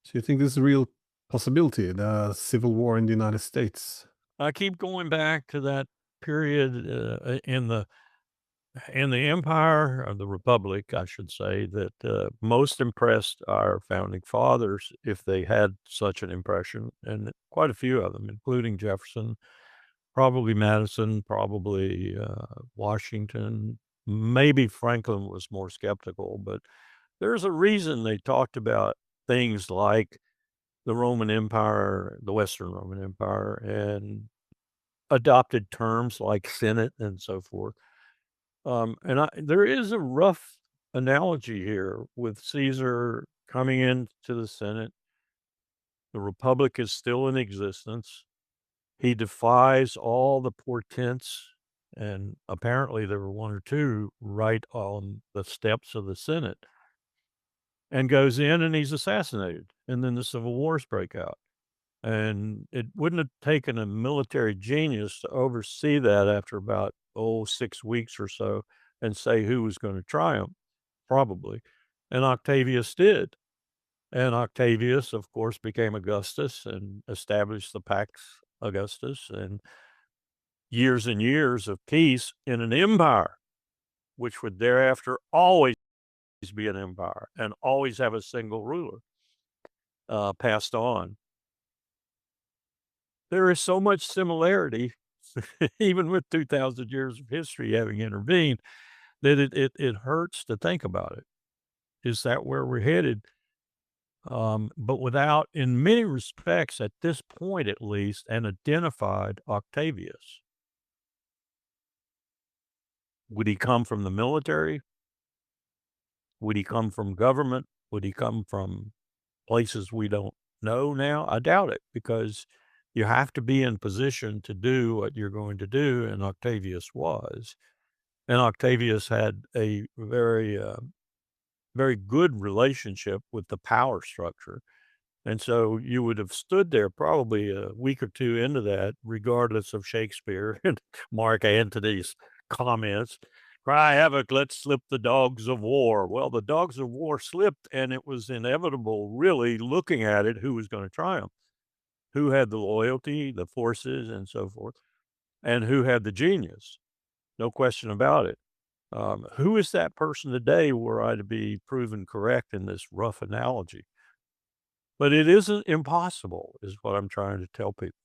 So you think this is a real possibility, the civil war in the United States? I keep going back to that period, in the empire or the republic, I should say, that, most impressed our founding fathers, if they had such an impression, and quite a few of them, including Jefferson, probably Madison, probably, Washington, maybe Franklin was more skeptical, but there's a reason they talked about things like the Roman Empire, the Western Roman Empire, and adopted terms like Senate and so forth. There is a rough analogy here with Caesar coming into the Senate. The Republic is still in existence. He defies all the portents, and apparently there were one or two right on the steps of the Senate, and goes in and he's assassinated. And then the civil wars break out. And it wouldn't have taken a military genius to oversee that after about, 6 weeks or so and say who was gonna triumph, probably, and Octavius did. And Octavius, of course, became Augustus and established the Pax Augustus and years of peace in an empire, which would thereafter always be an empire and always have a single ruler, passed on. There is so much similarity, even with 2,000 years of history having intervened, that it hurts to think about it. Is that where we're headed? But without, in many respects, at this point at least, an identified Octavius. Would he come from the military? Would he come from government? Would he come from places we don't know now? I doubt it, because you have to be in position to do what you're going to do, and Octavius was. And Octavius had a very good relationship with the power structure. And so you would have stood there probably a week or 2 into that, regardless of Shakespeare and Mark Antony's comments. "Cry havoc, let's slip the dogs of war." Well, the dogs of war slipped, and it was inevitable, really, looking at it, who was gonna triumph, who had the loyalty, the forces, and so forth, and who had the genius. No question about it. Who is that person today were I to be proven correct in this rough analogy? But it isn't impossible, is what I'm trying to tell people.